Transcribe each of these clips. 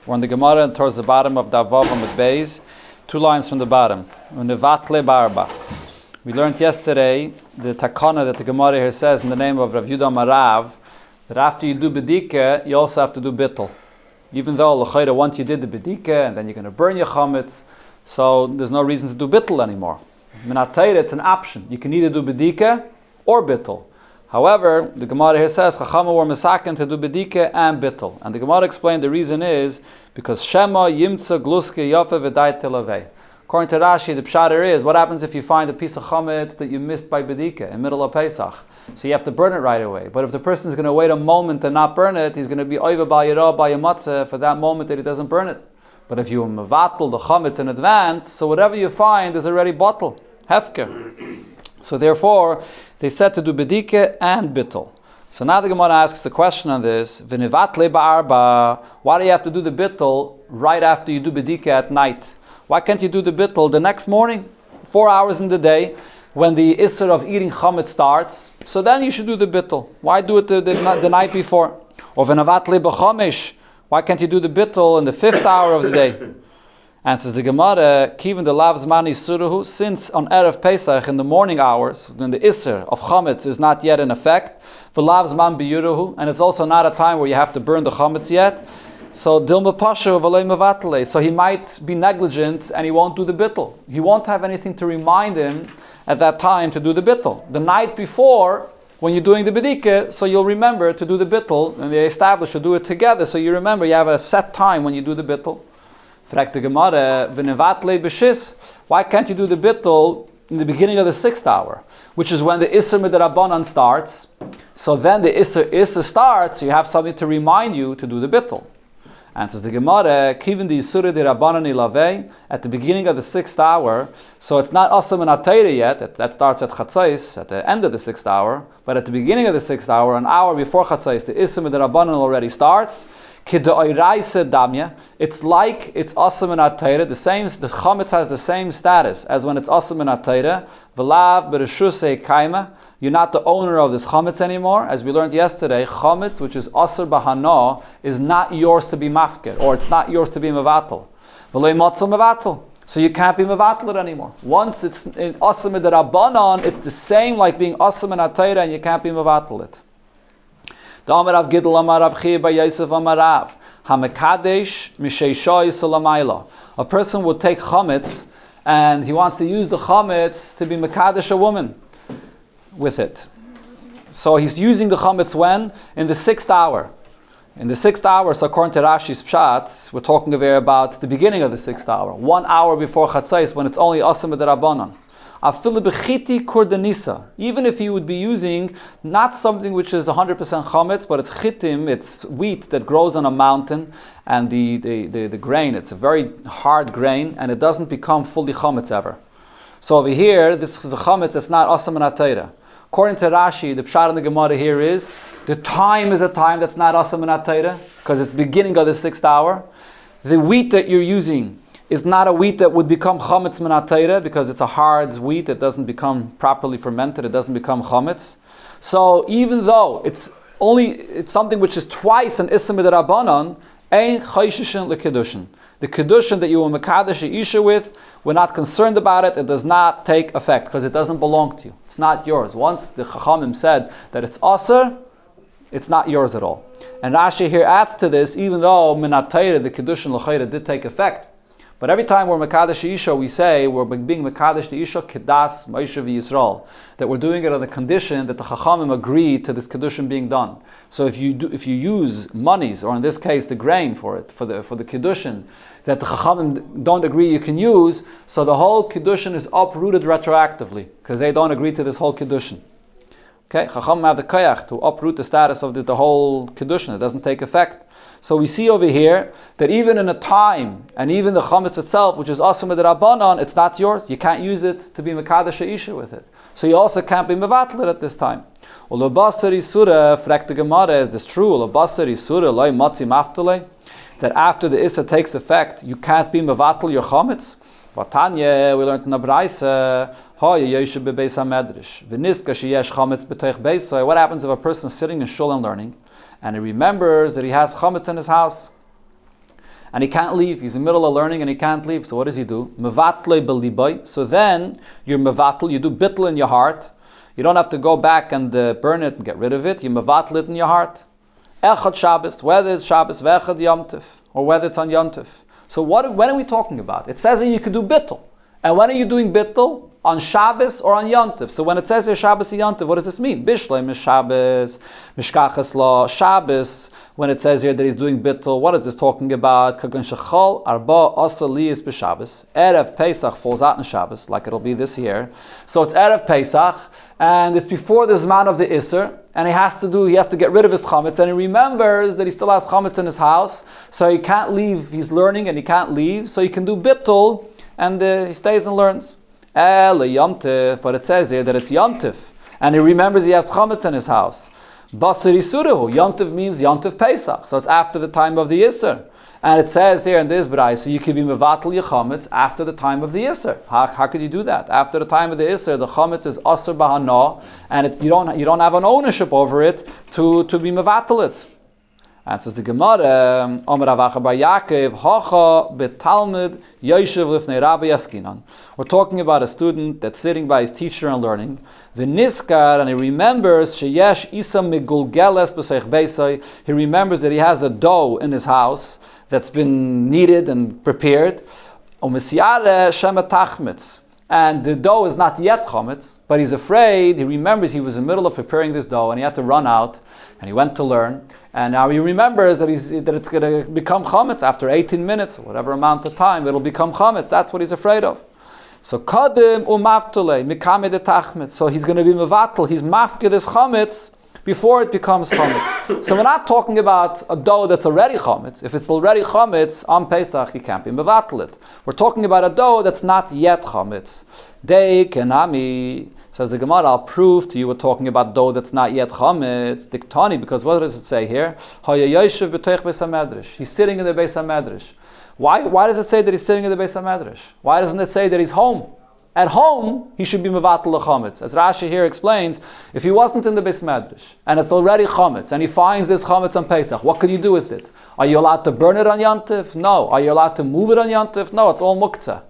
We're on the Gemara towards the bottom of Davav Amud Beis, 2 lines from the bottom. Unevatle barba. We learned yesterday the takana that the Gemara here says in the name of Rav Yudah Marav, that after you do bedika, you also have to do bittul. Even though l'chayra, once you did the bedika and then you're going to burn your chametz, so there's no reason to do bittul anymore. Minatayr, it's an option. You can either do bedika or bittul. However, the Gemara here says Chachamim were mesaken to do bedika and bittul, and the Gemara explained the reason is because Shema Yimtza Gluske Yofe V'Dai Telavei. According to Rashi, the pshat is what happens if you find a piece of chametz that you missed by bedika in middle of Pesach. So you have to burn it right away. But if the person is going to wait a moment and not burn it, he's going to be oiva by yirah by a matzah for that moment that he doesn't burn it. But if you mevatel the chametz in advance, so whatever you find is already bottle, hefker. So therefore, they said to do bedika and bittul. So now the Gemara asks the question on this: V'nivatle ba'arba. Why do you have to do the bittul right after you do bedika at night? Why can't you do the bittul the next morning, 4 hours in the day, when the isser of eating chametz starts? So then you should do the bittul. Why do it the night before? Or v'nivatle b'chomesh. Why can't you do the bittul in the 5th hour of the day? Answers the Gemara, Kiven the lav zman isuruhu, since on Erev Pesach in the morning hours, when the Isser of Chametz is not yet in effect, v'lav zman biyuruhu, and it's also not a time where you have to burn the Chametz yet, so dilma pasha v'lei mevatale, so he might be negligent and he won't do the bittul. He won't have anything to remind him at that time to do the bittul. The night before, when you're doing the bedika, so you'll remember to do the bittul, and they establish to do it together, so you remember you have a set time when you do the bittul. Why can't you do the bittul in the beginning of the 6th hour, which is when the Isser Midrabanan starts? So then the Isser starts, you have something to remind you to do the bittul. Answers the Gemara, Kivin the Isur Dirabanan Ilavei, at the beginning of the 6th hour, so it's not Asam and Atayra yet, that starts at Chatzais, at the end of the 6th hour, but at the beginning of the 6th hour, an hour before Chatzais, the Isser Midrabanan already starts. It's like it's asam and atayra. The chametz has the same status as when it's asam and atayra. V'lav b'reshusei kaima. You're not the owner of this chametz anymore. As we learned yesterday, chametz, which is asur b'hana, is not yours to be mafker, or it's not yours to be mevatel. V'lei matzah mevatel. So you can't be mevatel it anymore. Once it's in asam and rabbanon, it's the same like being asam and atayra, and you can't be mevatel it. A person would take chametz and he wants to use the chametz to be mekadesh a woman with it. So he's using the chametz when? In the 6th hour. In the 6th hour, so according to Rashi's pshat, we're talking about the beginning of the 6th hour, 1 hour before chatzais, when it's only asam d'Rabbanan. Even if he would be using not something which is 100% chametz, but it's chitim, it's wheat that grows on a mountain, and the grain, it's a very hard grain, and it doesn't become fully chametz ever. So over here, this is a chametz that's not asam and atayra. According to Rashi, the pshat in the Gemara here is, the time is a time that's not asam and atayra, because it's beginning of the 6th hour. The wheat that you're using is not a wheat that would become chametz min atayra, because it's a hard wheat, it doesn't become properly fermented, it doesn't become chametz. So even though it's something which is twice an isser midrabanan, ein chayshishin lekedushin. The kedushin that you will mekadesh isha with, we're not concerned about it. It does not take effect because it doesn't belong to you. It's not yours. Once the chachamim said that it's aser, it's not yours at all. And Rashi here adds to this, even though min atayra the kedushin l'chayra did take effect. But every time we're Mekadesh Isha, we say we're being Mekadesh the Isha Kedas Moshe v'Yisrael, that we're doing it on the condition that the Chachamim agree to this Kedushin being done. So if you use monies, or in this case the grain for the Kedushin, that the Chachamim don't agree you can use, so the whole Kedushin is uprooted retroactively, because they don't agree to this whole Kedushin. Okay, Chachamim have the koyach to uproot the status of the whole Kedushin. It doesn't take effect. So we see over here that even in a time, and even the chametz itself, which is asam d'Rabbanan, it's not yours. You can't use it to be mekadesh isha with it. So you also can't be mevatel at this time. Ulabasar isura, fragt the Gemara, is this true? Ulabasar isura loy matzi maftale, that after the issa takes effect, you can't be mevatel your chametz. Vatanya, we learned in the Braisa, hoya yeshe bebeis hamedrash, v'niska sheyesh chametz b'toich beisai. What happens if a person is sitting in shul and learning, and he remembers that he has chametz in his house, and he can't leave. He's in the middle of learning and he can't leave. So what does he do? Mevatle beliboy. So then you're mevatel, you do bittel in your heart. You don't have to go back and burn it and get rid of it. You mevatel it in your heart. Echad Shabbos, whether it's Shabbos, vechad Yom Tov, or whether it's on Yom Tov. So when are we talking about? It says that you could do bittel. And when are you doing bittel? On Shabbos or on Yom Tov. So when it says here Shabbos and Yom Tov, what does this mean? Bishlei is Shabbos, Mishkachas Lo, Shabbos. When it says here that he's doing bittul, what is this talking about? Kagun shechol arba asa liyis b'Shabbos. Erev Pesach falls out in Shabbos, like it'll be this year. So it's Erev Pesach, and it's before the Zman of the Isser, and he has to get rid of his chametz, and he remembers that he still has chametz in his house, so he can't leave. He's learning and he can't leave, so he can do bittul, and he stays and learns. Yom Tov, but it says here that it's Yom Tov, and he remembers he has chametz in his house. Basari Suruhu, Yom Tov means Yom Tov Pesach, so it's after the time of the Yisr. And it says here in this B'rai, so you can be mevatel your chametz after the time of the Yisr. How could you do that? After the time of the Yisr, the chametz is Asr Bahana, and you don't have an ownership over it to be mevatel it. And it says the Gemara, Omer Avacha Bar Yaakov, Hacha beTalmud Yoshev Lifnei Rabbi Yaskinan. We're talking about a student that's sitting by his teacher and learning. V'niskar, and he remembers Sheyesh Isa Migulgeles B'Seich Beisai. He remembers that he has a dough in his house that's been kneaded and prepared. Umesiare Shema Tachmitz. And the dough is not yet chametz, but he's afraid. He remembers he was in the middle of preparing this dough and he had to run out, and he went to learn. And now he remembers that it's going to become chametz after 18 minutes, or whatever amount of time, it'll become chametz. That's what he's afraid of. So kadim umaftule mikame de tachmetz. So he's going to be mevatel. He's mafke this chametz before it becomes chametz. So we're not talking about a dough that's already chametz. If it's already chametz on Pesach, he can't be mevatel it. We're talking about a dough that's not yet chametz. Dei kenami. Says the Gemara, I'll prove to you we're talking about dough that's not yet chametz, diktani, because what does it say here? He's sitting in the Beis HaMedrash. Why does it say that he's sitting in the Beis HaMedrash? Why doesn't it say that he's home? At home, he should be mevatel chametz. As Rashi here explains, if he wasn't in the Beis HaMedrash, and it's already chametz, and he finds this chametz on Pesach, what could you do with it? Are you allowed to burn it on Yom Tov? No. Are you allowed to move it on Yom Tov? No, it's all muktzah.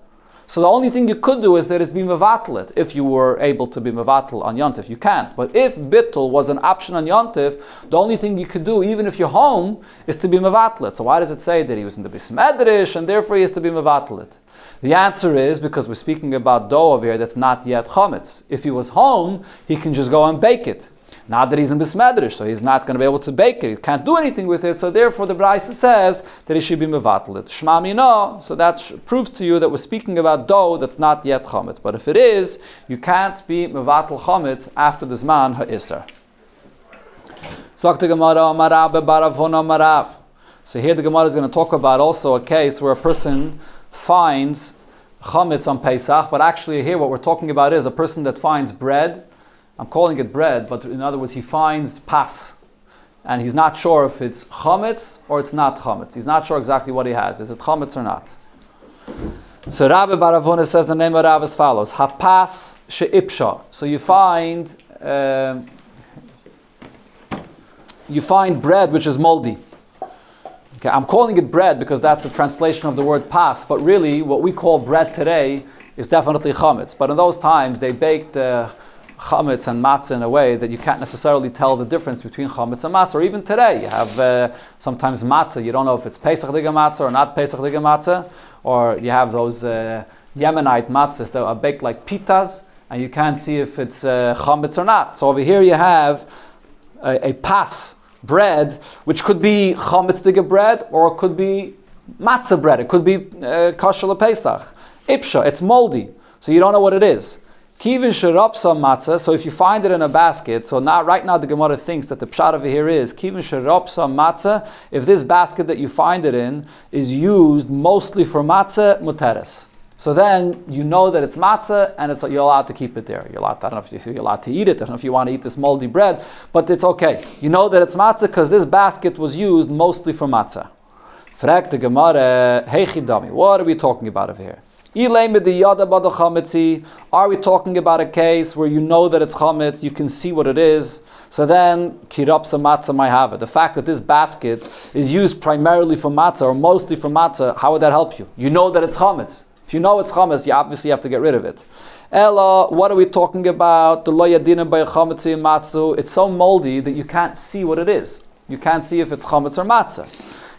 So the only thing you could do with it is be mevatel it. If you were able to be mevatel on Yom Tov, you can't. But if bittul was an option on Yom Tov, the only thing you could do, even if you're home, is to be mevatel it. So why does it say that he was in the Beis Medrash and therefore he is to be mevatel it? The answer is because we're speaking about dough over here that's not yet chametz. If he was home, he can just go and bake it. Now that he's in Beis Medrash, so he's not going to be able to bake it. He can't do anything with it. So therefore, the Brisa says that he should be mevatel it. Shma mino. So that proves to you that we're speaking about dough that's not yet chametz. But if it is, you can't be mevatel chametz after the zman ha'isser. So here the Gemara is going to talk about also a case where a person finds chametz on Pesach, but actually here what we're talking about is a person that finds bread. I'm calling it bread, but in other words, he finds pas, and he's not sure if it's chametz or it's not chametz. He's not sure exactly what he has. Is it chametz or not? So Rabbi Baravona says the name of Rav as follows: Hapas she'ipsha. So you find bread which is moldy. Okay, I'm calling it bread because that's the translation of the word pas, but really what we call bread today is definitely chametz. But in those times they baked chametz and matzah in a way that you can't necessarily tell the difference between chametz and matzah. Or even today, you have sometimes matzah. You don't know if it's Pesach diga matzah or not Pesach diga matzah. Or you have those Yemenite matzahs that are baked like pitas, and you can't see if it's chametz or not. So over here you have a pas bread, which could be chametz diga bread, or it could be matzah bread. It could be kosher Pesach. Ipsha, it's moldy, so you don't know what it is. Kivin sherapsa matzah. So if you find it in a basket, so now right now the Gemara thinks that the pshat over here is kivin sherapsa matzah. If this basket that you find it in is used mostly for matzah, muteres. So then you know that it's matzah, and you're allowed to keep it there. You're allowed. I don't know if you're allowed to eat it. I don't know if you want to eat this moldy bread, but it's okay. You know that it's matzah because this basket was used mostly for matzah. Frag the Gemara, hey chidami. What are we talking about over here? Are we talking about a case where you know that it's chametz, you can see what it is? So then, kirapsa matzah might have it. The fact that this basket is used primarily for matzah or mostly for matzah, how would that help you? You know that it's chametz. If you know it's chametz, you obviously have to get rid of it. Ella, what are we talking about? The lo yadina by chametz and matzu. It's so moldy that you can't see what it is. You can't see if it's chametz or matzah.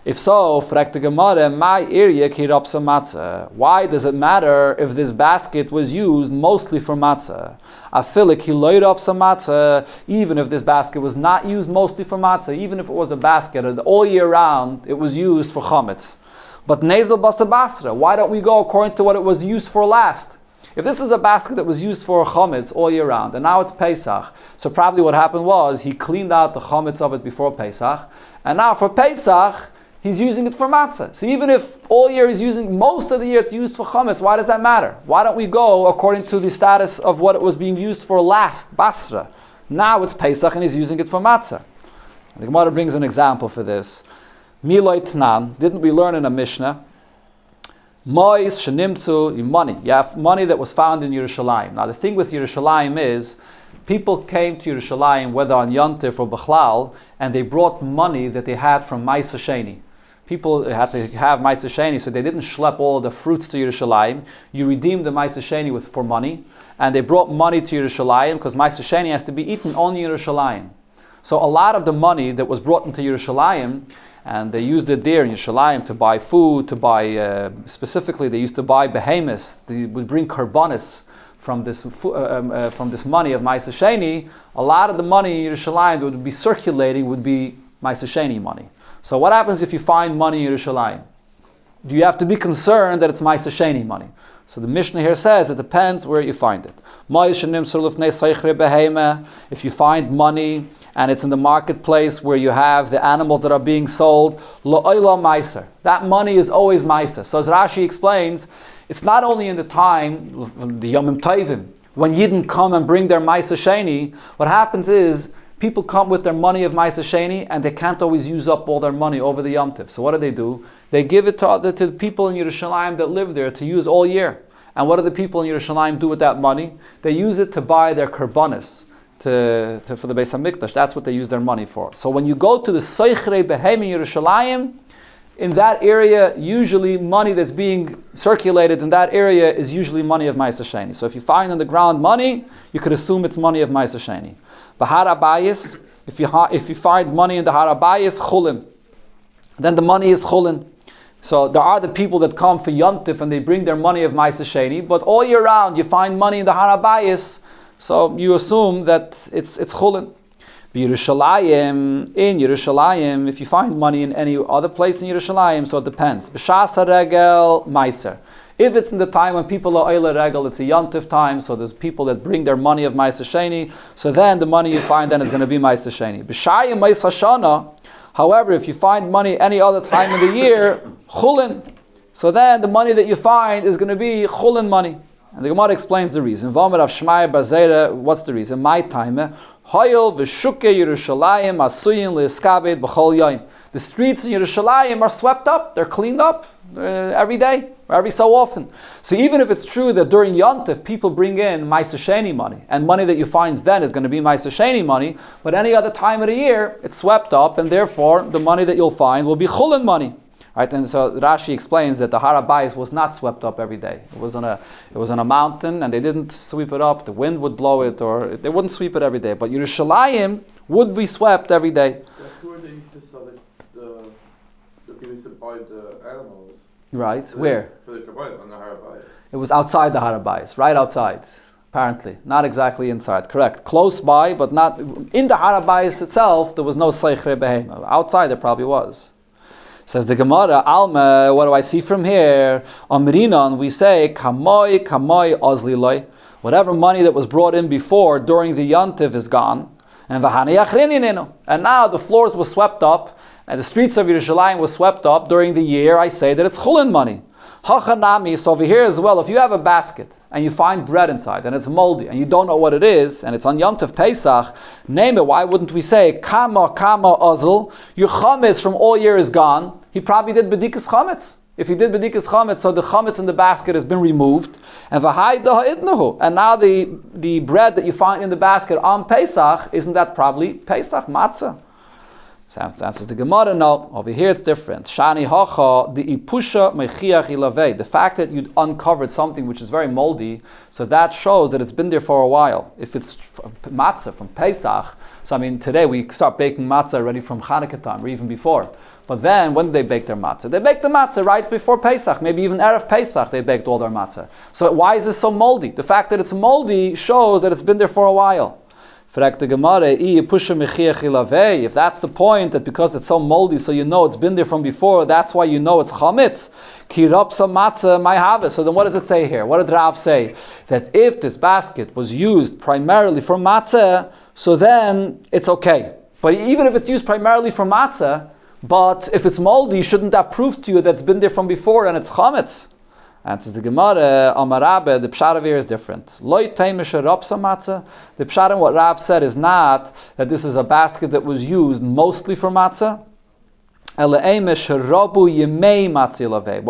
If so, fragt the Gemara, my area kirapsa matzah. Why does it matter if this basket was used mostly for matzah? Afilik hiloirapsa matzah. Even if this basket was not used mostly for matzah, even if it was a basket all year round, it was used for chametz. But nezel basa basra. Why don't we go according to what it was used for last? If this is a basket that was used for chametz all year round, and now it's Pesach, so probably what happened was he cleaned out the chametz of it before Pesach, and now for Pesach, he's using it for matzah. So even if all year he's using, most of the year it's used for chametz, why does that matter? Why don't we go according to the status of what it was being used for last, basra? Now it's Pesach and he's using it for matzah. The Gemara brings an example for this. Miloi Tnan, didn't we learn in a Mishnah? Mois shenimtzu, money. You have money that was found in Yerushalayim. Now the thing with Yerushalayim is, people came to Yerushalayim, whether on Yontif or Bechlal, and they brought money that they had from Ma'aseh Sheni. People had to have Ma'aseh Sheni, so they didn't schlep all the fruits to Yerushalayim. You redeemed the Ma'aseh Sheni for money, and they brought money to Yerushalayim, because Ma'aseh Sheni has to be eaten only in Yerushalayim. So a lot of the money that was brought into Yerushalayim, and they used it there in Yerushalayim to buy food, to buy, specifically they used to buy behemoths. They would bring karbanis from this money of Ma'aseh Sheni. A lot of the money in Yerushalayim that would be circulating would be Ma'aseh Sheni money. So what happens if you find money in Yerushalayim? Do you have to be concerned that it's Ma'aseh Sheni money? So the Mishnah here says it depends where you find it. If you find money and it's in the marketplace where you have the animals that are being sold, that money is always meiser. So as Rashi explains, it's not only in the time, the Yomim Tovim, when Yidden come and bring their Ma'aseh Sheni. What happens is, people come with their money of Ma'aseh Sheni and they can't always use up all their money over the Yom Tov. So what do? They give it to the people in Yerushalayim that live there to use all year. And what do the people in Yerushalayim do with that money? They use it to buy their karbanis for the Beis HaMikdash. That's what they use their money for. So when you go to the Soichrei Behem in Yerushalayim, in that area, usually money that's being circulated in that area is usually money of Ma'aseh Sheni. So if you find on the ground money, you could assume it's money of Ma'aseh Sheni. Bahar Abayis, if you find money in the Har Abayis, chulin, then the money is chulin. So there are the people that come for Yontif and they bring their money of Ma'aseh Sheni, but all year round you find money in the Har Abayis, so you assume that it's chulin. In Yerushalayim, if you find money in any other place in Yerushalayim, so it depends. B'shas haregel meiser. If it's in the time when people are oile regel, it's a yontif time, so there's people that bring their money of Ma'aseh Sheni, so then the money you find then is going to be Ma'aseh Sheni. B'shayim Ma'aseh Shana, however, if you find money any other time of the year, chulin, so then the money that you find is going to be chulin money. And the Gemara explains the reason. What's the reason? My time. The streets in Yerushalayim are swept up, they're cleaned up every day, every so often. So even if it's true that during Yontif people bring in Ma'aseh Sheni money, and money that you find then is going to be Ma'aseh Sheni money, but any other time of the year it's swept up, and therefore the money that you'll find will be chulin money. Right, and so Rashi explains that the Har Abayis was not swept up every day. It was on a mountain, and they didn't sweep it up. The wind would blow it, or they wouldn't sweep it every day. But Yerushalayim would be swept every day. That's where they used to sell the people used to buy the animals. Right, where? For the Kabbayis on the Har Abayis. It was outside the Har Abayis, right outside. Apparently, not exactly inside. Correct, close by, but not in the Har Abayis itself. There was no Seichrei Behema. Outside, there probably was. Says the Gemara, Alma, what do I see from here? Amrinan, we say, Kamoi ozliloi. Whatever money that was brought in before during the Yontif is gone. And now the floors were swept up, and the streets of Yerushalayim were swept up during the year. I say that it's chulin money. Hachanami, so over here as well, if you have a basket and you find bread inside and it's moldy and you don't know what it is and it's on Yontif Pesach, name it. Why wouldn't we say kama ozl? Your chametz from all year is gone. He probably did bedikas chametz. If he did bedikas chametz, so the chametz in the basket has been removed, and now the bread that you find in the basket on Pesach, isn't that probably Pesach matzah? So answers the Gemara, no. Over here it's different. Shani hacha the ipusha mechiach ilavei. The fact that you uncovered something which is very moldy, so that shows that it's been there for a while. If it's matzah from Pesach, so I mean today we start baking matzah already from Hanukkah time or even before. But then when did they bake their matzah? They baked the matzah right before Pesach, maybe even Erev Pesach they baked all their matzah. So why is this so moldy? The fact that it's moldy shows that it's been there for a while. If that's the point, that because it's so moldy, so you know it's been there from before, that's why you know it's chametz. So then what does it say here? What did Rav say? That if this basket was used primarily for matzah, so then it's okay. But even if it's used primarily for matzah, but if it's moldy, shouldn't that prove to you that it's been there from before and it's chametz? Answers the Gemara, Amarabe, the pshat over here is different. The pshat in what Rav said is not that this is a basket that was used mostly for matzah. What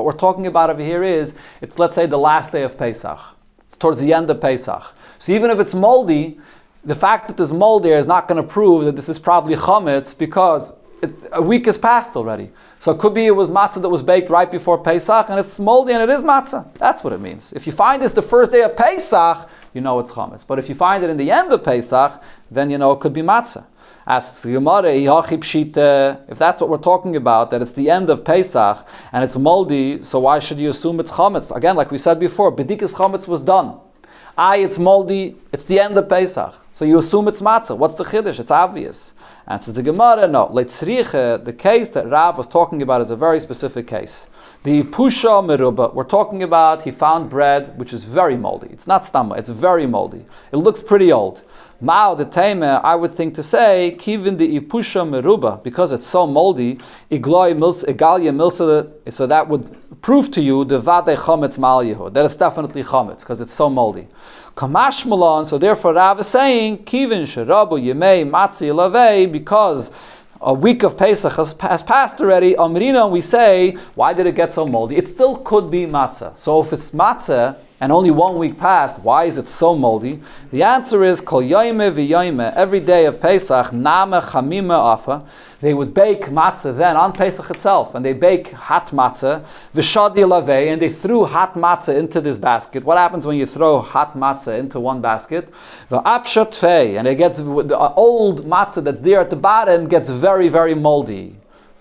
we're talking about over here is, it's let's say the last day of Pesach. It's towards the end of Pesach. So even if it's moldy, the fact that there's mold there is not going to prove that this is probably chametz, because a week has passed already. So it could be it was matzah that was baked right before Pesach, and it's moldy and it is matzah. That's what it means. If you find this the first day of Pesach, you know it's chametz. But if you find it in the end of Pesach, then you know it could be matzah. Asks the Gemara, if that's what we're talking about, that it's the end of Pesach and it's moldy, so why should you assume it's chametz? Again, like we said before, bedikas chametz was done. It's moldy, it's the end of Pesach. So you assume it's matzah. What's the chiddush? It's obvious. Answers the Gemara, no. The case that Rav was talking about is a very specific case. The pusha meruba, we're talking about, he found bread which is very moldy. It's not stama, it's very moldy. It looks pretty old. Mao the Taima, I would think to say, Kivin the ipusha meruba, because it's so moldy, igloi egalia milsa, so that would prove to you the vade chametz mal yehu, that it's definitely chametz, because it's so moldy. Kamash malon, so therefore Rav is saying, Kivin sherabu yemei matzi lavei, because a week of Pesach has passed already, Amrina, we say, why did it get so moldy? It still could be matzah. So if it's matzah, and only 1 week passed, why is it so moldy? The answer is, Kol yoyme v'yoyme, every day of Pesach, Name chamime afa, they would bake matzah then on Pesach itself, and they bake hot matzah, v'shadi lavei, and they threw hot matzah into this basket. What happens when you throw hot matzah into one basket? V'apsha tfei, and it gets, the old matzah that's there at the bottom gets very, very moldy.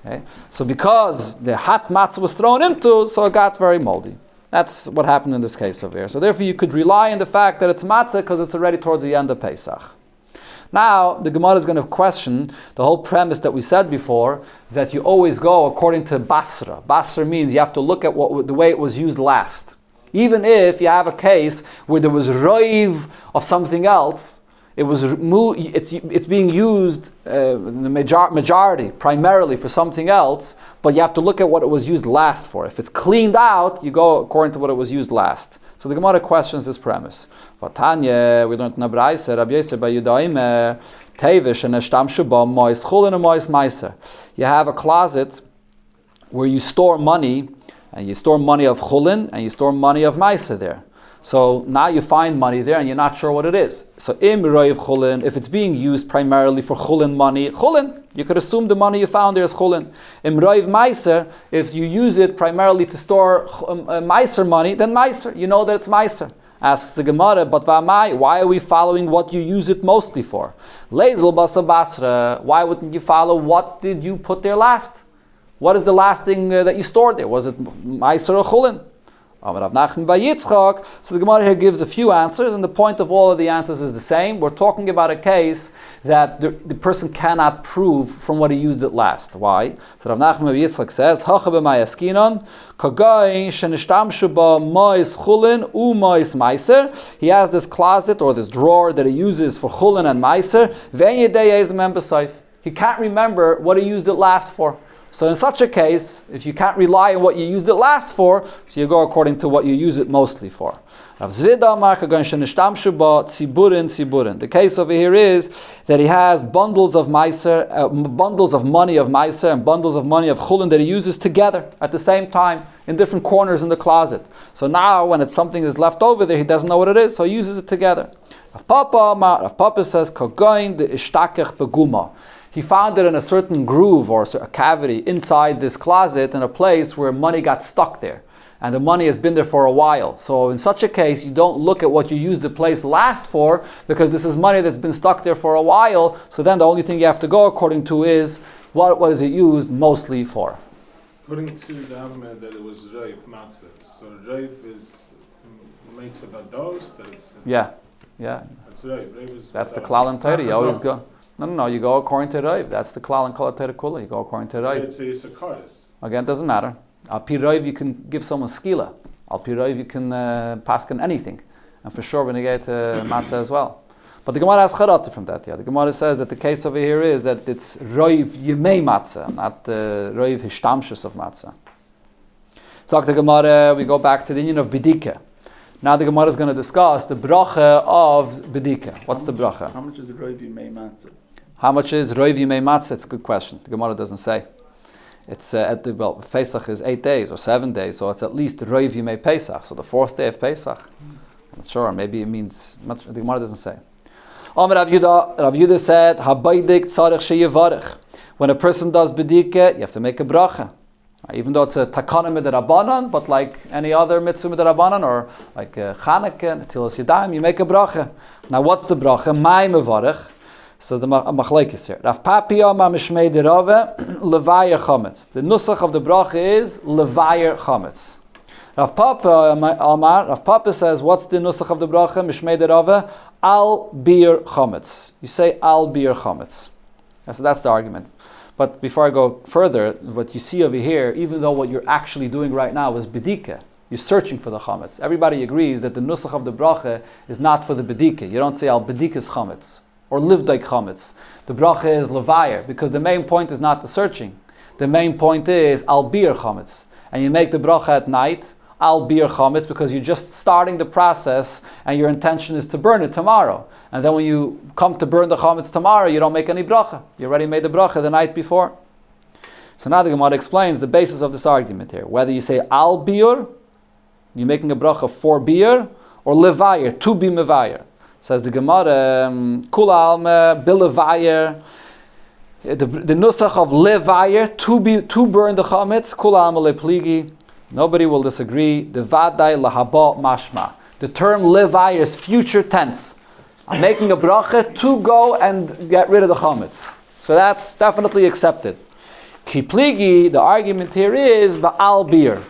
Okay? So because the hot matzah was thrown into, so it got very moldy. That's what happened in this case over here. So therefore you could rely on the fact that it's matzah because it's already towards the end of Pesach. Now, the Gemara is going to question the whole premise that we said before, that you always go according to Basra. Basra means you have to look at the way it was used last. Even if you have a case where there was roiv of something else, it's being used in the majority, primarily for something else, but you have to look at what it was used last for. If it's cleaned out, you go according to what it was used last. So the Gemara questions this premise. Vatanya, we learned in Abraisa, Rabbi Yosef by Yudaim, Tevish and Eshtam Shubam, Mois Chulin and Mois Meiser. You have a closet where you store money, and you store money of Chulin, and you store money of Meiser there. So now you find money there and you're not sure what it is. So im roiv chulin, if it's being used primarily for chulin money, chulin, you could assume the money you found there is chulin. Im roiv meiser, if you use it primarily to store meiser money, then meiser, you know that it's meiser. Asks the Gemara, but v'amai, why are we following what you use it mostly for? Leizel basa basra, why wouldn't you follow what did you put there last? What is the last thing that you stored there? Was it meiser or chulin? So the Gemara here gives a few answers, and the point of all of the answers is the same. We're talking about a case that the person cannot prove from what he used it last. Why? So Rav Nachman Bar Yitzchak says, he has this closet or this drawer that he uses for chulin and meiser. He can't remember what he used it last for. So in such a case, if you can't rely on what you used it last for, so you go according to what you use it mostly for. The case over here is that he has bundles of meiser, bundles of money of meiser and bundles of money of chulin that he uses together at the same time in different corners in the closet. So now when it's something that's left over there, he doesn't know what it is, so he uses it together. Rav Papa says, he found it in a certain groove or a cavity inside this closet in a place where money got stuck there. And the money has been there for a while. So in such a case, you don't look at what you used the place last for, because this is money that's been stuck there for a while. So then the only thing you have to go according to is, what is it used mostly for? According to the argument that it was Reiv matzah. So Reiv makes about those that it's Yeah. That's Reiv. That's the klal and Torah. You always go. No. You go according to Reiv. That's the klal and kol Torah kula. You go according to Reiv. So it's a kares. Again, it doesn't matter. Al pi Reiv, you can give someone skila. Al pi Reiv, you can paskin anything, and for sure when you get matzah as well. But the Gemara has charata from that. Yeah, the Gemara says that the case over here is that it's Reiv yemei matzah, not Reiv hishtamshus of matzah. So the Gemara, we go back to the union of bedika. Now the Gemara is going to discuss the bracha of bedika. What's the bracha? How much is the Reiv Yimei Matzah? How much is Reiv yemei matzah? It's a good question. The Gemara doesn't say. It's Pesach is 8 days or 7 days, so it's at least Reiv Yimei Pesach, so the 4th day of Pesach. I'm not sure, maybe it means, the Gemara doesn't say. Rav Yehuda said, Habaydik tzarech sheyevarech. When a person does bedika, you have to make a bracha. Even though it's a takana mid'Rabbanan, but like any other mitzvah mid'Rabbanan, or like Chanukah, Netilas Yadayim, you make a bracha. Now what's the bracha? Mai mevarech. So the machlekes here. Rav Papia ma mishmei derave levayer chametz. The nusach of the bracha is levayer chametz. Rav Papa says, what's the nusach of the bracha? Mishmei derave al bir chametz. You say al bir chametz. So that's the argument. But before I go further, what you see over here, even though what you're actually doing right now is bedika, you're searching for the chametz. Everybody agrees that the nusach of the bracha is not for the bedika. You don't say al bedika's chametz or livdaik chametz. The bracha is levayer, because the main point is not the searching. The main point is al bir chametz. And you make the bracha at night, al bir chametz, because you're just starting the process and your intention is to burn it tomorrow. And then when you come to burn the chametz tomorrow, you don't make any bracha. You already made the bracha the night before. So now the Gemara explains the basis of this argument here. Whether you say al bir, you're making a bracha for bir, or levayer, to be mevayer. Says the Gemara, kula alma bilevayer, the nusach of levayer, to burn the chametz, kula alma lepligi. Nobody will disagree. The vadai lahaba mashma. The term levayer is future tense. I'm making a bracha to go and get rid of the chametz. So that's definitely accepted. Kipligi, the argument here is ba'al bir.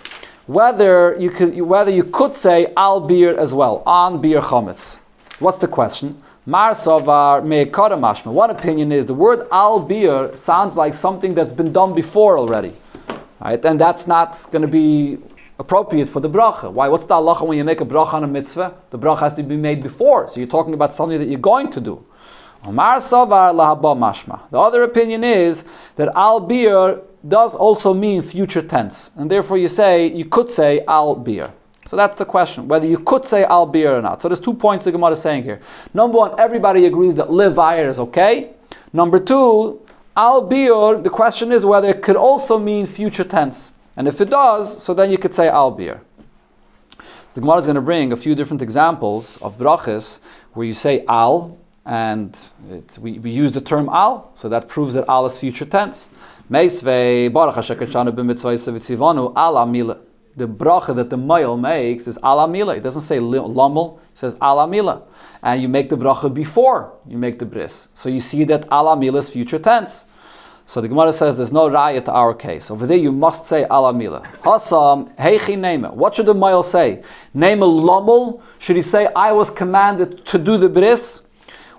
Whether you could say al bir as well, on bir chametz. What's the question? Mar savar me'ekara mashma. One opinion is the word al bir sounds like something that's been done before already. Right? And that's not going to be appropriate for the bracha. Why? What's the halacha when you make a bracha on a mitzvah? The bracha has to be made before. So you're talking about something that you're going to do. Mar savar lahaba mashma. The other opinion is that al bir does also mean future tense. And therefore you could say al bir. So that's the question, whether you could say al bir or not. So there's 2 points the Gemara is saying here. Number one, everybody agrees that levayer is okay. Number two, al bir, the question is whether it could also mean future tense. And if it does, so then you could say al bir. So the Gemara is going to bring a few different examples of brachas where you say al, and we use the term al, so that proves that al is future tense. Meisvei baruch hashakachanu b'mitzvah yisavitzivanu al amila. The bracha that the mayil makes is ala mila. It doesn't say lamel, it says ala mila. And you make the bracha before you make the bris. So you see that ala mila is future tense. So the Gemara says there's no raya to our case. Over there you must say ala mila. Hasam, heichi nema. What should the mayil say? Nema lamel? Should he say, I was commanded to do the bris?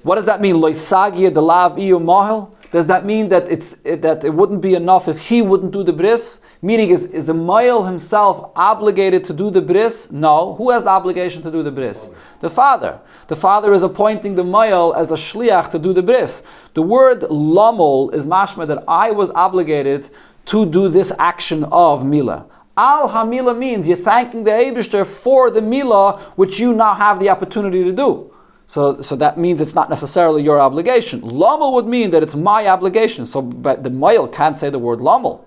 What does that mean? Loisagia de lav iu mahil? Does that mean that it wouldn't be enough if he wouldn't do the bris? Meaning, is the mayil himself obligated to do the bris? No. Who has the obligation to do the bris? The father. The father is appointing the mayil as a shliach to do the bris. The word lamol is mashma that I was obligated to do this action of Milah. Al HaMilah means you're thanking the Eibishter for the Milah which you now have the opportunity to do. So that means it's not necessarily your obligation. Lamel would mean that it's my obligation. So but the Moil can't say the word Lamel.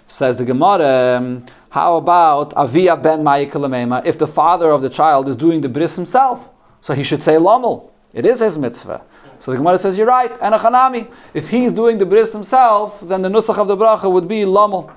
Says the Gemara, how about Avia ben Ma'ikalamema, if the father of the child is doing the bris himself? So he should say Lamel. It is his mitzvah. So the Gemara says, you're right, Enachanami. If he's doing the bris himself, then the nusach of the bracha would be Lamel.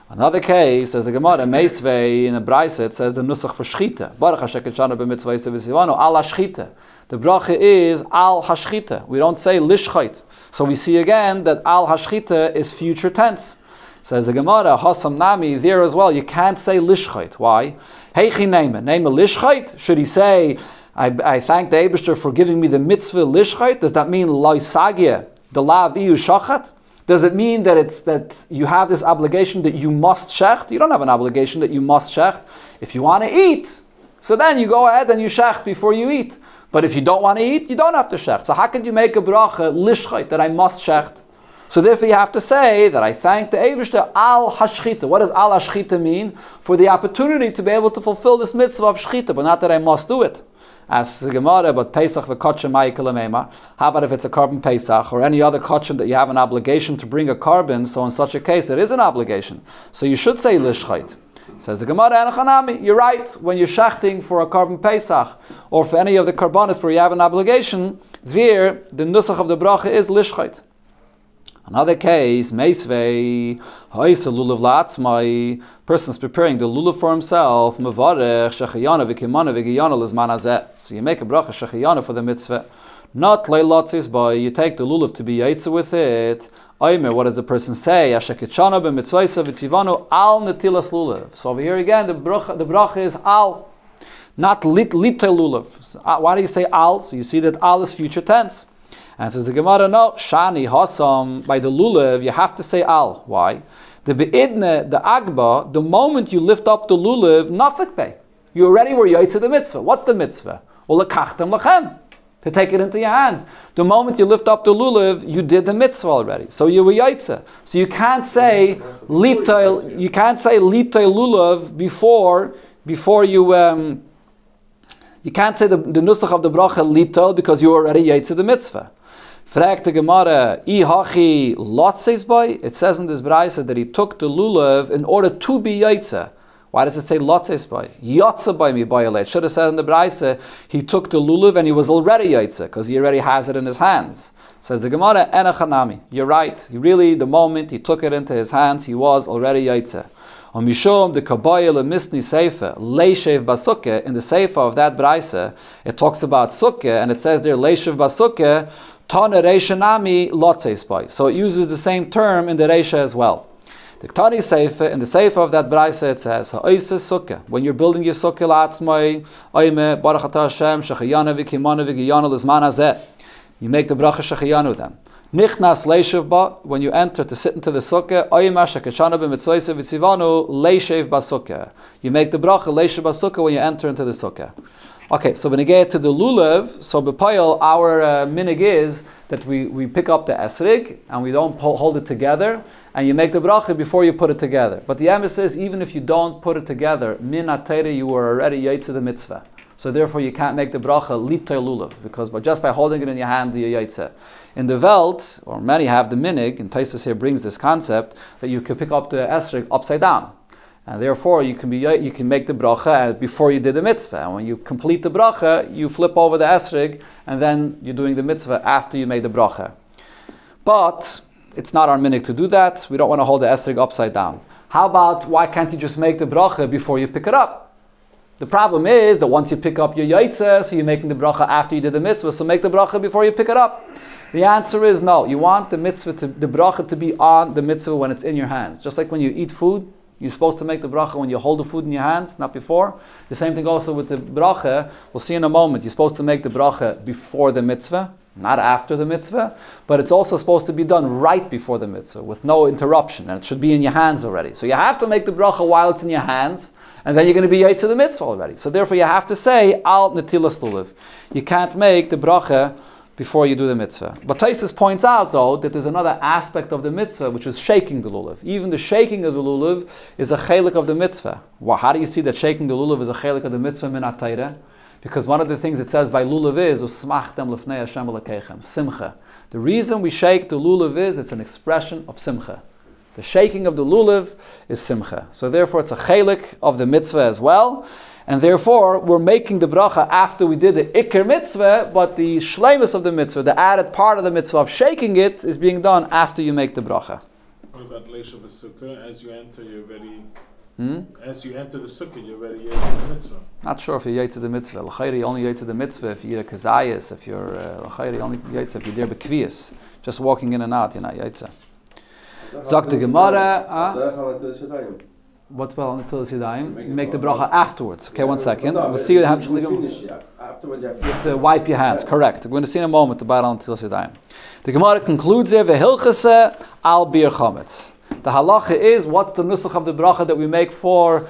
Another case, says the Gemara, Meisvei in a Braisa, it says the nusach for shchita. Baruch HaSheketshana b'mitzvah v'sivanu, al hashchita. The bracha is al hashchita. We don't say lishchait. So we see again that al hashchita is future tense. Says the Gemara, Hasam Nami, there as well, you can't say lishchait. Why? Heichi name a lishchait? Should he say, I thank the Eibishter for giving me the mitzvah lishchait? Does that mean loisagya, the lav iu shachat? Does it mean that you have this obligation that you must shecht? You don't have an obligation that you must shecht. If you want to eat, so then you go ahead and you shecht before you eat. But if you don't want to eat, you don't have to shecht. So how can you make a bracha lishchait that I must shecht? So therefore you have to say that I thank the Eibishter al hashchita. What does al hashchita mean? For the opportunity to be able to fulfill this mitzvah of shchita, but not that I must do it. As the Gemara, but Pesach v'kotchem ma'ikalamema. How about if it's a carbon Pesach or any other kotchem that you have an obligation to bring a carbon? So in such a case, there is an obligation. So you should say lishchait. Says the Gemara, Enochanami, you're right. When you're shachting for a carbon Pesach or for any of the karbanis where you have an obligation, there the nusach of the bracha is lishchait. Another case, Meisvei, Ha'isa lulav la'atzmai, person's preparing the lulav for himself, Mevarech, Shechayana, Vikimana, Vigiyana, Lizman Hazeh. So you make a bracha Shechayana for the mitzvah. Not Leilotzis, but you take the lulav to be yaitza with it. Oimer, what does the person say? Asheketshana b'mitzvaysa v'tzivanu al netilas lulav. So over here again, the bracha is al, not lit lulav. So, why do you say al? So you see that al is future tense. And says the Gemara, no, shani hasam, by the lulav, you have to say al. Why? The be'idne, the agba, the moment you lift up the lulav, nafik pay. You already were yaitza the mitzvah. What's the mitzvah? Well, lekachtem lachem, to take it into your hands. The moment you lift up the lulav, you did the mitzvah already. So you were yaitza. So you can't say litay, you can't say litay lulav before you. You can't say the nusach of the bracha litay because you already yaitza the mitzvah. Frag the Gemara, ihachi lotzes boy. It says in this braisa that he took the lulav in order to be yaitza. Why does it say lotzes boy? Yotza by me boy. It should have said in the braisa he took the lulav and he was already yaitza because he already has it in his hands. Says the Gemara, enachanami. You're right. He really, the moment he took it into his hands, he was already yaitza. On Mishom the Kabaya lemisni seifa leishev basukkah. In the seifa of that braisa, it talks about sukkah and it says there leishev basukkah. Tana reisha nami lotzes boy. So it uses the same term in the reisha as well. The Ktani Seifa, in the Seifa of that Braisa, it says, Ha'isa Sukkah. When you're building your Sukkah la'atzmai, Oime, Baruch Atah Hashem, Shechayana v'kimana v'giyana l'zman hazeh. You make the bracha Shechayanu then. Nichnas leishev ba, when you enter to sit into the Sukkah, Oime, Shekachana b'mitzvayse v'tzivanu, leishev ba Sukkah. You make the bracha leishev ba Sukkah when you enter into the Sukkah. Okay, so when you get to the lulav, so b'payil, our minig is that we pick up the esrig and we don't hold it together, and you make the bracha before you put it together. But the emes says even if you don't put it together, min atayre, you were already yaitze the mitzvah. So therefore you can't make the bracha litay lulav, because just by holding it in your hand, the yaitze. In the Welt, or many have the minig, and Taisus here brings this concept that you can pick up the esrig upside down. And therefore, you can make the bracha before you did the mitzvah. And when you complete the bracha, you flip over the esrig, and then you're doing the mitzvah after you made the bracha. But it's not our minhag to do that. We don't want to hold the esrig upside down. How about, why can't you just make the bracha before you pick it up? The problem is that once you pick up your yaitze, so you're making the bracha after you did the mitzvah, so make the bracha before you pick it up. The answer is no. You want the bracha to be on the mitzvah when it's in your hands. Just like when you eat food, you're supposed to make the bracha when you hold the food in your hands, not before. The same thing also with the bracha. We'll see in a moment. You're supposed to make the bracha before the mitzvah, not after the mitzvah. But it's also supposed to be done right before the mitzvah, with no interruption. And it should be in your hands already. So you have to make the bracha while it's in your hands, and then you're going to be yaitz to the mitzvah already. So therefore you have to say, al netilas lulav. You can't make the bracha before you do the mitzvah. But Taisus points out, though, that there's another aspect of the mitzvah, which is shaking the lulav. Even the shaking of the lulav is a chelik of the mitzvah. Well, how do you see that shaking the lulav is a chelik of the mitzvah min atayra? Because one of the things it says by lulav is usmachtem lefnei Hashem elokechem, simcha. The reason we shake the lulav is it's an expression of simcha. The shaking of the lulav is simcha. So therefore it's a chelik of the mitzvah as well. And therefore, we're making the bracha after we did the ikr mitzvah, but the shleimus of the mitzvah, the added part of the mitzvah of shaking it, is being done after you make the bracha. What about Leisha B'Sukkah? As you enter, you're ready. As you enter the sukkah, you're ready to the mitzvah. Not sure if you yaitz the mitzvah. L'chayri only yaitz the mitzvah if you're a kazayas, if you're l'chayri only yaitz if you're there b'kviyas. Just walking in and out, you're not yaitz. Zok the Gemara. What's well until Yadayim? You make the bracha afterwards. Okay, 1 second. We'll see you have to wipe your hands. Correct. We're going to see in a moment the battle until Yadayim. The Gemara concludes here vehilchase al bir chametz. The halacha is what's the nusach of the bracha that we make for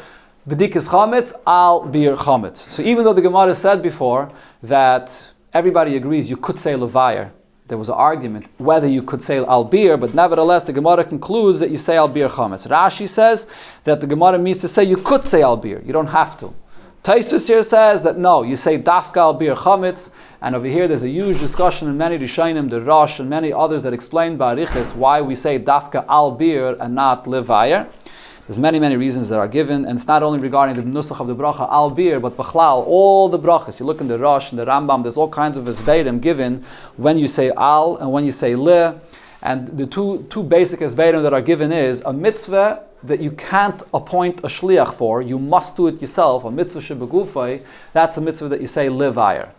bedikas chametz al bir chametz. So even though the Gemara said before that everybody agrees you could say levayer, there was an argument whether you could say al-bir, but nevertheless the Gemara concludes that you say al-bir chametz. Rashi says that the Gemara means to say you could say al-bir, you don't have to. Taisus here says that no, you say dafka al-bir chametz, and over here there's a huge discussion in many Rishonim, the Rosh and many others that explain ba'arichis why we say dafka al-bir and not levayer. There's many reasons that are given, and it's not only regarding the nusach of the bracha al-bir, but b'chlal, all the brachas. You look in the Rosh and the Rambam, there's all kinds of esbeirim given when you say al and when you say le. And the two basic esbeirim that are given is a mitzvah that you can't appoint a shliach for, you must do it yourself, a mitzvah shebegufay, that's a mitzvah that you say levayer.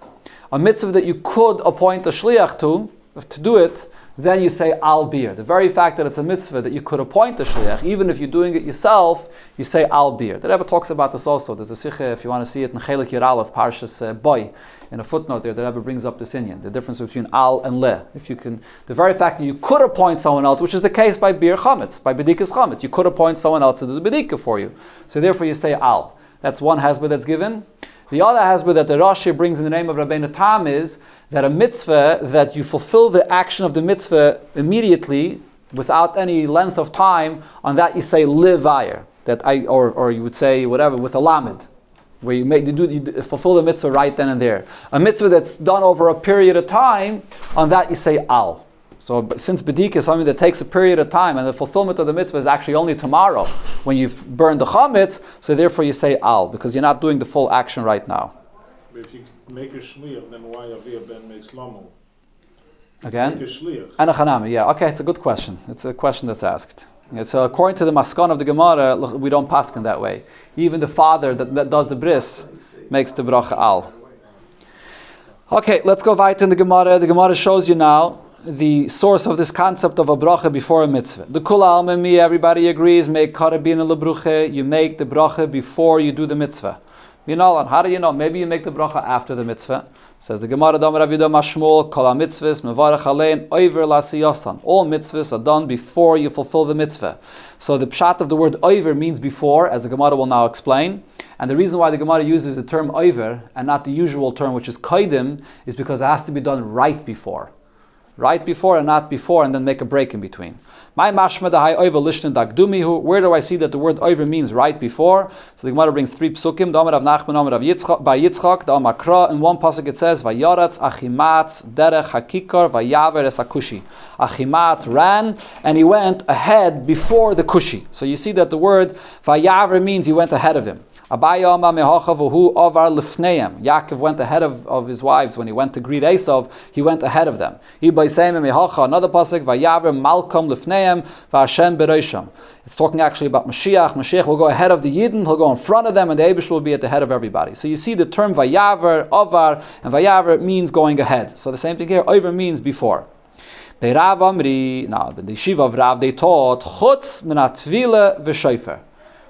A mitzvah that you could appoint a shliach to do it, then you say al-bir. The very fact that it's a mitzvah that you could appoint a shliach, even if you're doing it yourself, you say al-bir. The Rebbe talks about this also. There's a sikha, if you want to see it, in Chelik Yiralef, of Parshas Boy. In a footnote there, the Rebbe brings up this inyan, the difference between al and le. If you can, the very fact that you could appoint someone else, which is the case by bir chametz, by bedikas chametz, you could appoint someone else to do the bedika for you. So therefore you say al. That's one hasbah that's given. The other hasbah that the Rashi brings in the name of Rabbeinu Tam is that a mitzvah, that you fulfill the action of the mitzvah immediately, without any length of time, on that you say levayer. Or you would say whatever with a lamed, where you fulfill the mitzvah right then and there. A mitzvah that's done over a period of time, on that you say al. So since bedika is something that takes a period of time, and the fulfillment of the mitzvah is actually only tomorrow when you've burned the chametz, so therefore you say al, because you're not doing the full action right now. If you make a shliach, then why Aviyah ben makes lamo? Again? Make a shliach. And a chanami, yeah. Okay, it's a good question. It's a question that's asked. So according to the maskan of the Gemara, we don't paskin that way. Even the father that does the bris makes the bracha al. Okay, let's go weiter in the Gemara. The Gemara shows you now the source of this concept of a bracha before a mitzvah. The kula almemi, everybody agrees, make karabin lebruche, you make the bracha before you do the mitzvah. How do you know? Maybe you make the bracha after the mitzvah. Says the Gemara, Dam Rav Yehuda Mashmul, Kol HaMitzvahs, Mevarach Alein, Oiver Lasiyosan. All mitzvahs are done before you fulfill the mitzvah. So the pshat of the word Oiver means before, as the Gemara will now explain. And the reason why the Gemara uses the term Oiver, and not the usual term which is Kaidim, is because it has to be done right before. Right before and not before, and then make a break in between. My mashma dahai oiver lishten dagdumihu. Where do I see that the word oiver means right before? So the Gemara brings 3 psukim. The Amar of Nachman, Amar of Yitzchak, by Yitzchak, the Amar Kra. In one pasuk it says, Vayaratz achimatz derech hakikar vayaver es akushi. Achimatz ran and he went ahead before the kushi. So you see that the word vayaver means he went ahead of him. Yaakov went ahead of his wives when he went to greet Esav. He went ahead of them. Another pasuk, Vayaver Malkom Lifneim VaHashem Bereisham. It's talking actually about Mashiach. Mashiach will go ahead of the Yidden. He'll go in front of them, and the Eibush will be at the head of everybody. So you see the term Vayaver, Ovar, and Vayaver means going ahead. So the same thing here. Ovar means before. The Rav Amri, now the Yeshiva of Rav, they taught Chutz Minat Tvila v'Shofar.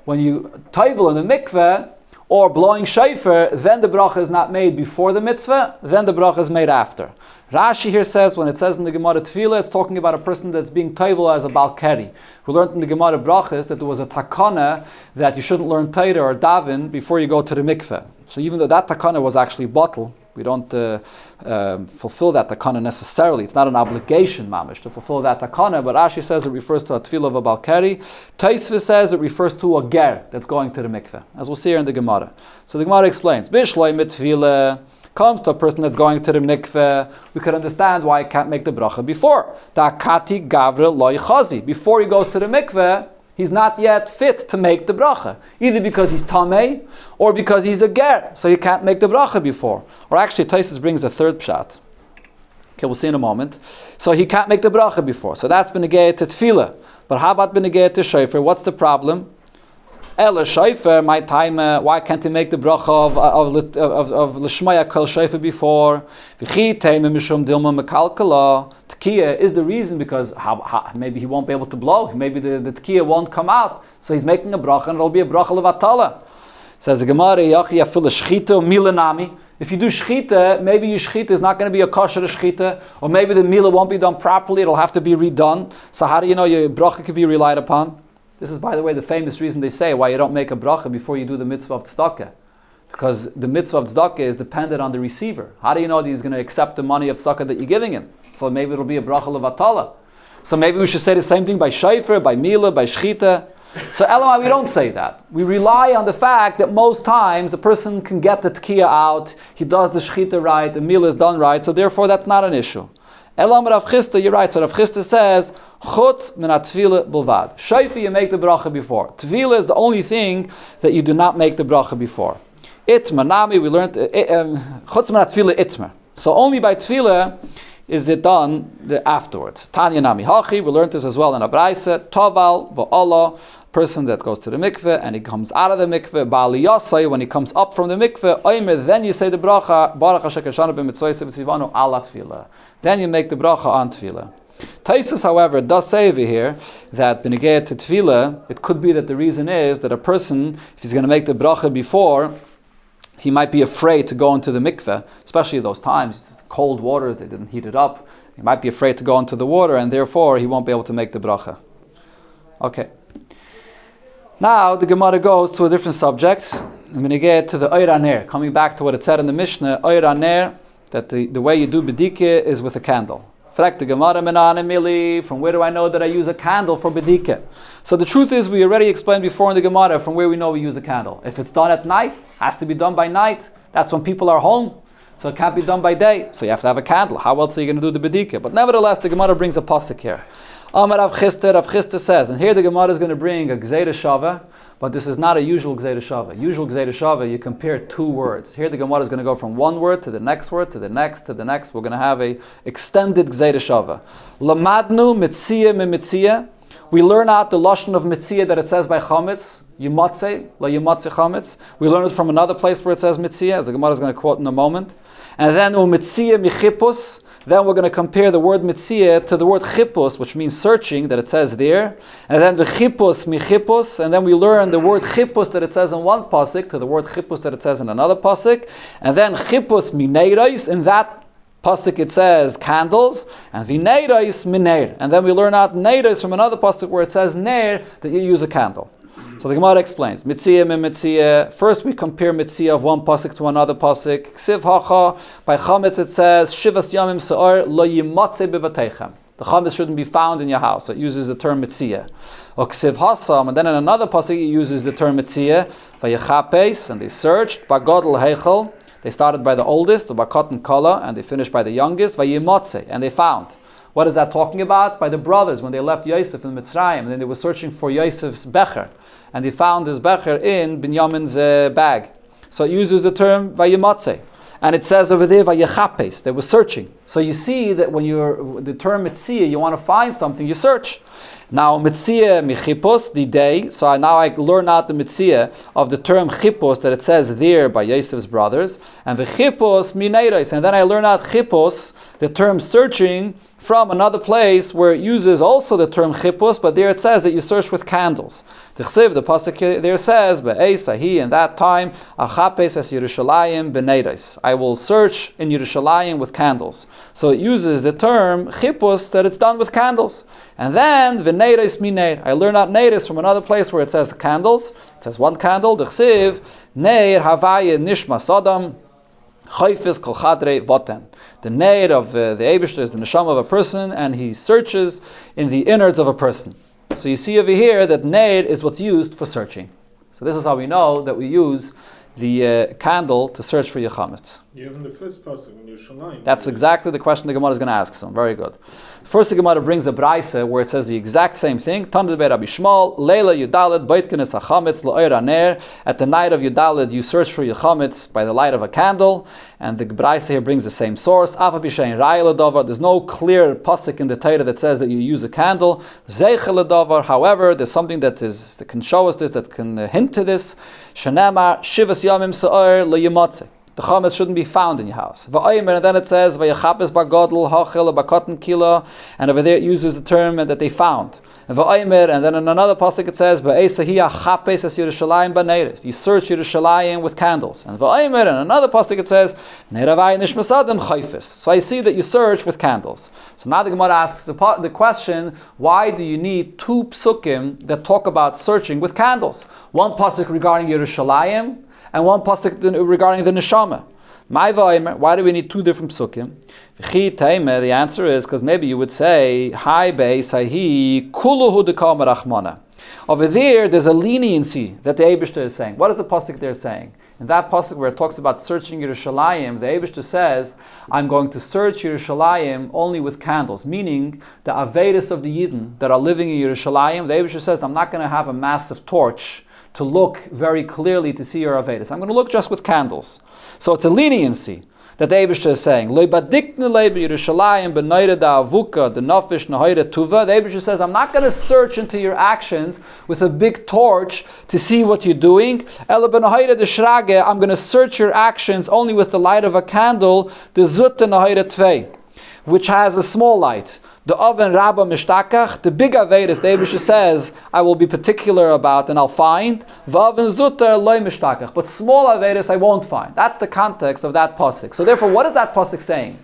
When you toivel in the mikveh or blowing shofar, then the bracha is not made before the mitzvah, then the bracha is made after. Rashi here says, when it says in the Gemara Tefillah, it's talking about a person that's being toivel as a balkeri. We learned in the Gemara Brachas that there was a takana that you shouldn't learn Torah or daven before you go to the mikveh. So even though that takana was actually bottle, We don't fulfill that takana necessarily. It's not an obligation, mamish, to fulfill that takana, but Rashi says it refers to a tefillah of a balkari. Taisva says it refers to a ger that's going to the mikveh, as we'll see here in the Gemara. So the Gemara explains, Bishloi mitvila comes to a person that's going to the mikveh. We could understand why he can't make the bracha before. Ta'kati gavra loy chazi. Before he goes to the mikveh, he's not yet fit to make the bracha, either because he's tamei or because he's a ger, so he can't make the bracha before. Or actually, Taisus brings a third pshat. Okay, we'll see in a moment. So he can't make the bracha before. So that's been negayed to tefillah. But how about been negayed to shofar? What's the problem? Ela shofar, my time. Why can't he make the bracha of l'shmaya kol shofar before? V'chi teimah mishum dilma mekalkala. Tekiah is the reason because maybe he won't be able to blow. Maybe the tekiah won't come out. So he's making a bracha, and it'll be a bracha levatala. Says the Gemara, yachi afil shchita milanami. If you do shchita, maybe your shchita is not going to be a kosher shchita, or maybe the milah won't be done properly. It'll have to be redone. So how do you know your bracha can be relied upon? This is, by the way, the famous reason they say why you don't make a bracha before you do the mitzvah of tzedakah. Because the mitzvah of tzedakah is dependent on the receiver. How do you know that he's going to accept the money of tzedakah that you're giving him? So maybe it'll be a bracha levatala. So maybe we should say the same thing by shofar, by milah, by shchita. So Elamai, we don't say that. We rely on the fact that most times the person can get the tekiah out, he does the shchita right, the milah is done right, so therefore that's not an issue. Elam Rav Chisda, you're right. So Rav Chisda says, Chutz min ha-tefillah bulvad. Shofar, you make the bracha before. Tefillah is the only thing that you do not make the bracha before. Itmar, nami, we learned, Chutz min ha-tefillah itmar. So only by tefillah is it done afterwards. Tanya nami hachi, we learned this as well in a braisa. Toval v'Allah, person that goes to the mikveh and he comes out of the mikveh, Ba'ali Yasai, when he comes up from the mikveh, Oimer, then you say the bracha, Baruch Hashem Kashana b'mitzvah v'tzivanu ala tefillah. Then you make the bracha on tefillah. Taisus, however, does say over here that b'negei to tefillah, it could be that the reason is that a person, if he's going to make the bracha before, he might be afraid to go into the mikveh, especially those times, cold waters, they didn't heat it up. He might be afraid to go into the water, and therefore he won't be able to make the bracha. Okay. Now the Gemara goes to a different subject. I'm going to get to the Oir Aner, coming back to what it said in the Mishnah, Oir Aner, that the way you do bedike is with a candle. Frek the Gemara menane mili, from where do I know that I use a candle for bedike? So the truth is, we already explained before in the Gemara from where we know we use a candle. If it's done at night, has to be done by night. That's when people are home. So it can't be done by day. So you have to have a candle. How else are you going to do the bedike? But nevertheless, the Gemara brings a pasuk here. Amar Rav Chisda says, and here the Gemara is going to bring a Gzeira Shava, but this is not a usual Gzeira Shava. Usual Gzeira Shava, you compare two words. Here the Gemara is going to go from one word to the next word, to the next, to the next. We're going to have a extended Gzeira Shava. Lamadnu mitzia mitzia. We learn out the lashon of mitzia that it says by chametz, yimatze, la yimatze chametz. We learn it from another place where it says mitzia, as the Gemara is going to quote in a moment. And then mitzia michipus. Then we're going to compare the word mitzia to the word chipus, which means searching, that it says there. And then the chipus michipus, and then we learn the word chipus that it says in one pasuk to the word chipus that it says in another pasuk. And then chipus mineirais, in that pasuk it says candles, and vineirais minair. And then we learn out neirais from another pasuk where it says ner, that you use a candle. So the Gemara explains, mitzia min mitzia. First we compare mitzia of one pasuk to another pasuk. Ksiv hacha, by chametz it says, shivas yamim se'or lo yimatze bevateichem. The chametz shouldn't be found in your house. So it uses the term mitzia. Or ksiv hasam, and then in another pasuk it uses the term mitzia. Vayechapes, and they searched. Bagodel heichel, they started by the oldest, ubakot and kala, and they finished by the youngest. Vayimatze, and they found. What is that talking about? By the brothers, when they left Yosef in Mitzrayim, and then they were searching for Yosef's becher, and they found his becher in Binyamin's bag. So it uses the term vayimatze. And it says over there, vayechapes, they were searching. So you see that when you're, the term mitzia, you want to find something, you search. Now, mitzia michipos, the day, so now I learn out the mitzia of the term chipos that it says there by Yosef's brothers, and the chipos mineiros, and then I learn out chipos, the term searching, from another place where it uses also the term chipos, but there it says that you search with candles. The chsiv, the pasuk there says, be'esahi, in that time, achapes es Yerushalayim beneiros. I will search in Yerushalayim with candles. So it uses the term chipos that it's done with candles. And then v'neiros mineir. I learn out neiros from another place where it says candles. It says one candle. The chsiv neir havaya nishma sodam. Chayfis kol chadrei voten. The Neid of the Eibishter is the neshama of a person, and he searches in the innards of a person. So you see over here that Neid is what's used for searching. So this is how we know that we use the candle to search for your chametz. Even the first pasuk in Yerushalayim. That's exactly the question the Gemara is going to ask. So very good. First, the Gemara brings a brayse where it says the exact same thing. Tanu be Rabbi Shmuel, Leila Yudalid Baitkenes Hachametz Lo'er Aner. At the night of Yudalid, you search for your chametz by the light of a candle, and the brayse here brings the same source. Afa Bishayin Ra'il Davar. There's no clear pasuk in the Torah that says that you use a candle. Zeichel Davar. However, there's something that can show us this, that can hint to this. Shanamar Shivas Yamim Sa'or Le'Yimotze. The chametz shouldn't be found in your house. And then it says, and over there it uses the term that they found. And then in another pasuk it says, you search Yerushalayim with candles. And in another pasuk it says, so I see that you search with candles. So now the Gemara asks the question, why do you need two psukim that talk about searching with candles? One pasuk regarding Yerushalayim, and one pasuk regarding the neshama. Why do we need two different psukim? The answer is because maybe you would say, over there's a leniency that the Eibishter is saying. What is the pasuk there saying? In that pasuk where it talks about searching Yerushalayim, the Eibishter says, I'm going to search Yerushalayim only with candles, meaning the Avedas of the Yidden that are living in Yerushalayim. The Eibishter says, I'm not going to have a massive torch to look very clearly to see your Avedas. I'm going to look just with candles. So it's a leniency that the Eibishter is saying. The Eibishter says, I'm not going to search into your actions with a big torch to see what you're doing. I'm going to search your actions only with the light of a candle, which has a small light. The oven rabba mishtakach, the big avedas, the Eibishter says, I will be particular about and I'll find. V'oven zutter loy mishtakach, but small avedas I won't find. That's the context of that pasuk. So therefore, what is that pasuk saying?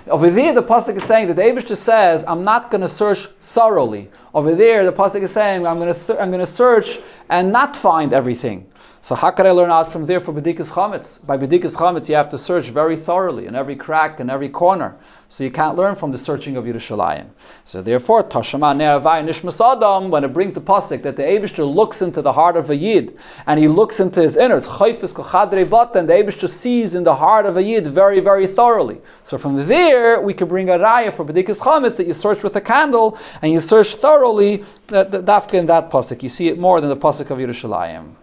Over there, the pasuk is saying that the Eibishter says, I'm not going to search thoroughly. Over there, the pasuk is saying, I'm going to search and not find everything. So how can I learn out from there for B'dikas Chametz? By B'dikas Chametz, you have to search very thoroughly in every crack and every corner. So you can't learn from the searching of Yerushalayim. So therefore, Tashama Ne'avai Nishmas Adam, when it brings the pasuk that the Eibishter looks into the heart of a Yid, and he looks into his innards, Chayfis Kochadrei Batan, the Eibishter sees in the heart of a Yid very, very thoroughly. So from there, we can bring a raya for B'dikas Chametz that you search with a candle, and you search thoroughly, dafka in that pasuk. You see it more than the pasuk of Yerushalayim.